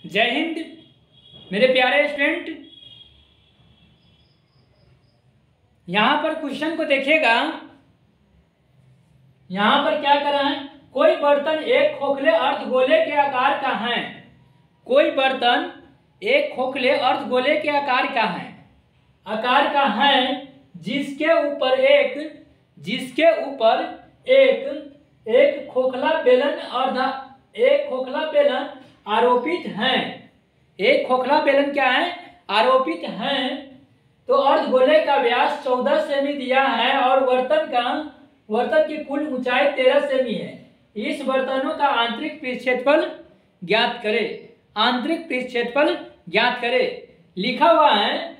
जय हिंद मेरे प्यारे स्टूडेंट। यहां पर क्वेश्चन को देखिएगा। यहां पर क्या कर रहा है, कोई बर्तन एक खोखले अर्धगोले के आकार का है। कोई बर्तन एक खोखले अर्धगोले के आकार का है जिसके ऊपर एक खोखला बेलन आरोपित है। एक खोखला बेलन क्या है, आरोपित है। तो अर्धगोले का व्यास 14 सेमी दिया है और बर्तन की कुल ऊंचाई 13 सेमी है। इस बर्तनों का आंतरिक पृष्ठफल ज्ञात करे। लिखा हुआ है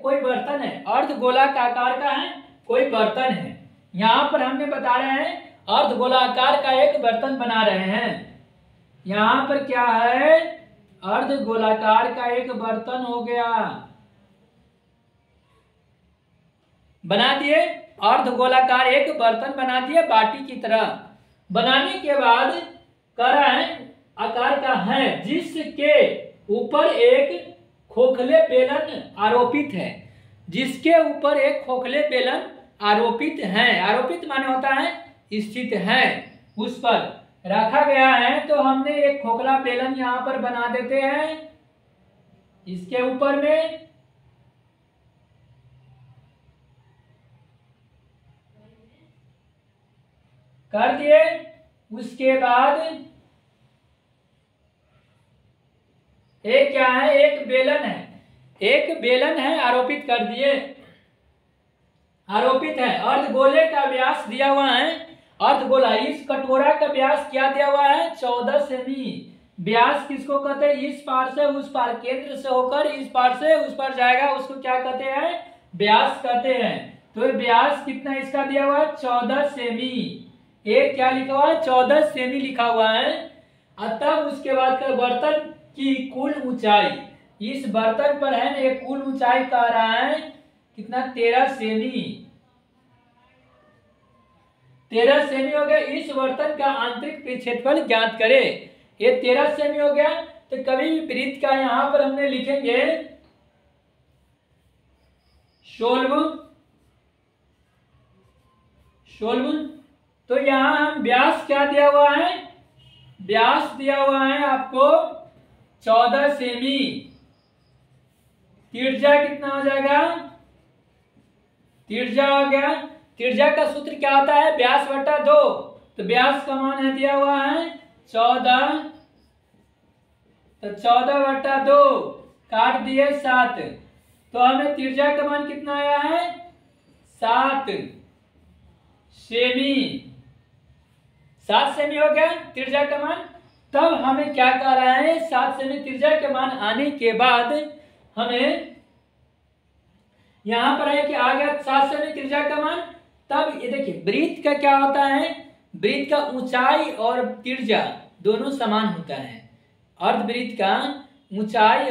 कोई बर्तन है, अर्धगोलाकार आकार का है, कोई बर्तन है। यहाँ पर हमने बता रहे हैं अर्धगोलाकार का एक बर्तन बना रहे हैं। यहाँ पर क्या है, अर्धगोलाकार का एक बर्तन हो गया, बना दिए। अर्धगोलाकार एक बर्तन बना दिए बाटी की तरह। बनाने के बाद कह रहा है आकार का है जिसके ऊपर एक खोखले बेलन आरोपित है। जिसके ऊपर एक खोखले बेलन आरोपित है। आरोपित माने होता है स्थित है, उस पर रखा गया है। तो हमने एक खोखला बेलन यहां पर बना देते हैं। इसके ऊपर में कर दिए। उसके बाद एक क्या है, एक बेलन है आरोपित कर दिए। आरोपित है। अर्धगोले का व्यास दिया हुआ है। अर्धगोला, इस कटोरा का व्यास क्या दिया हुआ है, 14 सेमी। व्यास किसको कहते हैं, इस पार से उस पार, केंद्र से होकर इस पार से उस पार जाएगा, उसको क्या कहते हैं, व्यास कहते हैं। तो व्यास कितना इसका दिया हुआ है, 14 सेमी। एक क्या लिखा हुआ है, 14 सेमी लिखा हुआ है। अतः उसके बाद का बर्तन की कुल ऊंचाई, इस बर्तन पर है ना, एक कुल ऊंचाई कह रहा है कितना, 13 सेमी। 13 सेमी हो गया। इस बर्तन का आंतरिक क्षेत्रफल ज्ञात करे। ये 13 सेमी हो गया। तो कभी भी वृत्त का यहां पर हमने लिखेंगे 16। तो यहां हम व्यास क्या दिया हुआ है, व्यास दिया हुआ है आपको 14 सेमी। त्रिज्या कितना हो जाएगा, त्रिज्या हो गया। त्रिज्या का सूत्र क्या होता है, व्यास बटा 2। तो व्यास का मान है दिया हुआ है 14। तो 14 बटा 2 काट दिए 7। तो हमें त्रिज्या का मान कितना आया है, 7 सेमी। 7 सेमी हो गया त्रिज्या का मान। तब हमें क्या कह रहा है, 7 सेमी त्रिज्या के मान आने के बाद हमें यहां पर है कि आ गया 7 सेमी त्रिज्या का मान। तब ये देखिए वृत्त का क्या होता है, वृत्त का ऊंचाई और त्रिज्या दोनों समान होता है। अर्धवृत्त का ऊंचाई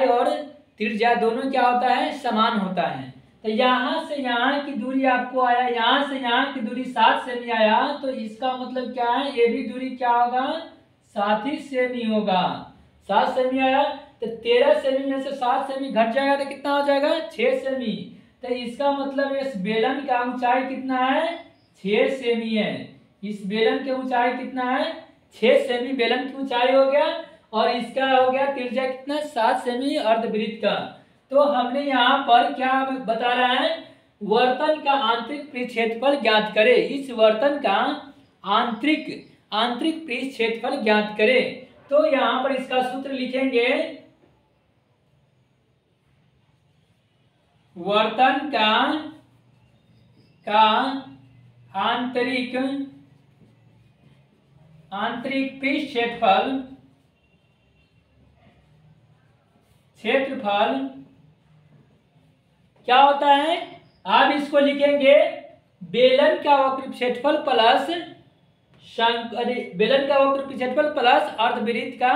और त्रिज्या दोनों क्या होता है, समान होता है। तो यहां से यहां की दूरी आपको आया, यहां से यहां की दूरी 7 सेमी आया। तो इसका मतलब क्या है, ये भी दूरी क्या होगा, 7 ही सेमी होगा। 7 सेमी आया। तो 13 सेमी में से 7 सेमी घट जाएगा तो कितना हो जाएगा, 6 सेमी। तो इसका मतलब इस बेलन का ऊंचाई कितना है, 6 सेमी है। इस बेलन की ऊंचाई कितना है, 6 सेमी बेलन की ऊंचाई हो गया। और इसका हो गया त्रिज्या कितना, 7 सेमी अर्धवृत्त का। तो हमने यहाँ पर क्या बता रहा है, बर्तन का आंतरिक पृष्ठफल ज्ञात करे। इस बर्तन का आंतरिक पृष्ठफल ज्ञात करे। तो यहाँ पर इसका सूत्र लिखेंगे, बर्तन का आंतरिक क्षेत्रफल क्या होता है। आप इसको लिखेंगे बेलन का वक्र क्षेत्रफल प्लस अर्धवृत्त का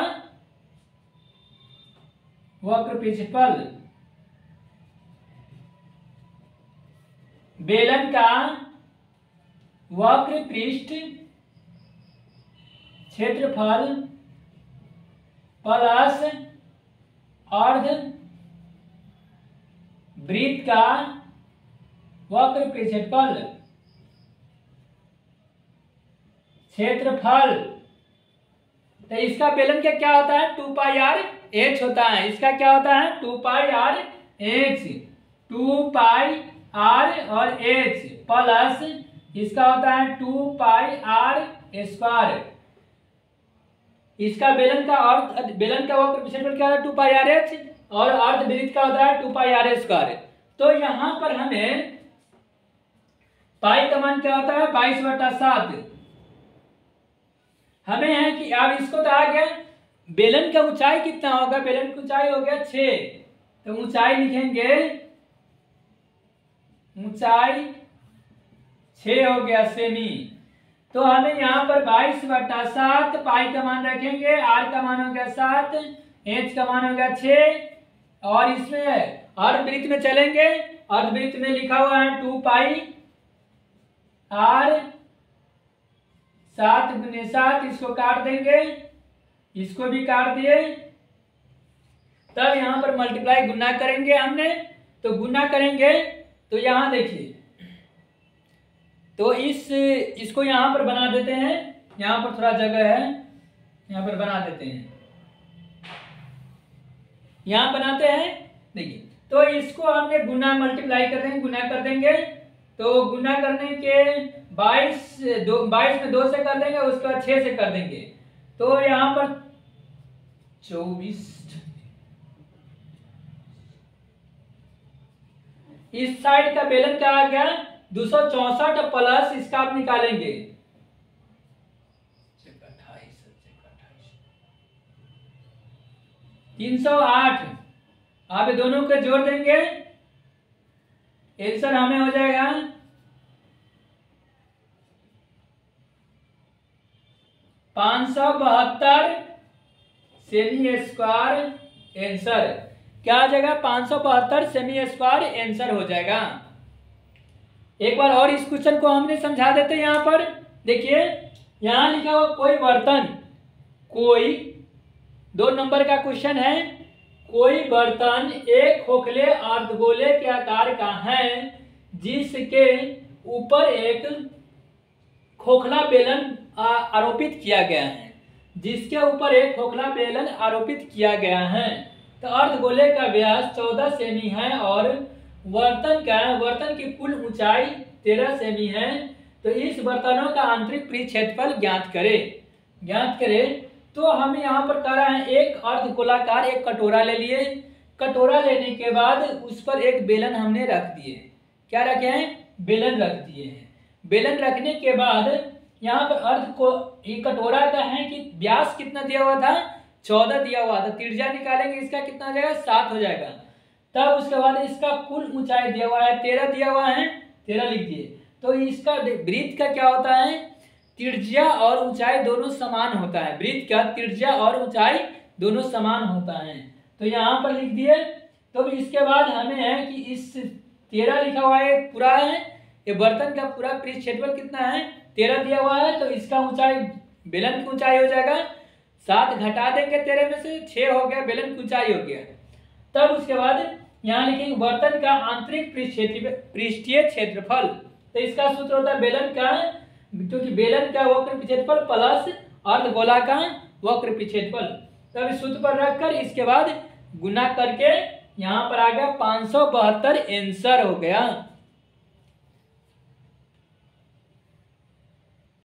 वक्र क्षेत्रफल। बेलन का वक्र पृष्ठ क्षेत्रफल प्लस अर्ध वृत्त का वक्र क्षेत्रफल क्षेत्रफल। तो इसका बेलन का क्या होता है 2 पाई आर एच होता है। इसका क्या होता है 2 पाई आर एच, 2 पाई आर और एच प्लस इसका होता है 2 पाई आर स्क्वायर। इसका बेलन का वक्र क्षेत्रफल क्या होता है 2 पाई आर एच और अर्धवृत्त का होता है 2 पाई आर स्क्वायर। तो यहां पर हमें पाई का मान क्या होता है 22/7। हमें है कि अब इसको तो आ गया बेलन का ऊंचाई कितना होगा, बेलन की ऊंचाई हो गया 6, तो ऊंचाई लिखेंगे, ऊंचाई 6 हो गया सेमी। तो हमें यहाँ पर 22/7 पाई का मान रखेंगे, आर का मान हो गया 7, एच का मान हो गया 6 और इसमें अर्धवृत्त में चलेंगे। अर्धवृत्त में लिखा हुआ है 2 पाई आर 7 गुने 7, इसको काट देंगे, इसको भी काट दिए। तब यहाँ पर मल्टीप्लाई गुना करेंगे हमने, तो गुना करेंगे तो यहाँ देखिए, तो इसको यहाँ पर बना देते हैं, यहाँ पर थोड़ा जगह है, यहाँ पर बना देते हैं, यहाँ बनाते हैं। देखिए तो इसको हमने गुना मल्टीप्लाई कर देंगे, गुना कर देंगे, तो गुना करने के 22 में 2 से कर देंगे, उसके बाद 6 से कर देंगे, तो यहाँ पर 24। इस साइड का बेलन क्या आ गया 264 प्लस इसका आप निकालेंगे 308। आप दोनों के जोड़ देंगे, आंसर हमें हो जाएगा 572 सेमी स्क्वायर आंसर। क्या आ जाएगा 572 सेमी स्क्वायर आंसर हो जाएगा। एक बार और इस क्वेश्चन को हमने समझा देते हैं। यहाँ पर देखिए, यहाँ लिखा हुआ कोई बर्तन, कोई 2 नंबर का क्वेश्चन है, कोई बर्तन एक खोखले अर्धगोले के आकार का है जिसके ऊपर एक खोखला बेलन आरोपित किया गया है, जिसके ऊपर एक खोखला बेलन आरोपित किया गया है। तो अर्धगोले का व्यास 14 सेमी है और बर्तन की कुल ऊंचाई 13 सेमी है। तो इस बर्तनों का आंतरिक पृष्ठ क्षेत्रफल ज्ञात करें। तो हमें यहाँ पर कह रहा है एक अर्धगोलाकार एक कटोरा ले लिए, कटोरा लेने के बाद उस पर एक बेलन हमने रख दिए। क्या रखे हैं? बेलन रख दिए हैं। बेलन रखने के बाद यहाँ पर ये कटोरा का है कि व्यास कितना दिया हुआ था 14 दिया हुआ था, त्रिज्या निकालेंगे इसका कितना हो जाएगा 7 हो जाएगा। तब उसके बाद इसका कुल ऊंचाई दिया हुआ है 13 दिया हुआ है, 13 लिख दिए। तो इसका वृत्त का क्या होता है, त्रिज्या और ऊंचाई दोनों समान होता है। वृत्त का त्रिज्या और ऊंचाई दोनों समान होता है, तो यहाँ पर लिख दिए। तो इसके बाद हमें है कि इस 13 लिखा हुआ है पूरा है, ये बर्तन का पूरा पृष्ठ क्षेत्रफल कितना है 13 दिया हुआ है, तो इसका ऊंचाई बेलन की ऊंचाई हो जाएगा 7 घटा देंगे 13 में से 6 हो गया, बेलन की ऊंचाई हो गया। तब उसके बाद यहाँ लिखेंगे बर्तन का आंतरिक पृष्ठीय क्षेत्रफल। तो इसका सूत्र होता है बेलन का, क्योंकि बेलन का वक्र क्षेत्रफल प्लस अर्धगोला का वक्र क्षेत्रफल। तब इस सूत्र पर रखकर इसके बाद गुना करके यहाँ पर आ गया 572 आंसर हो गया।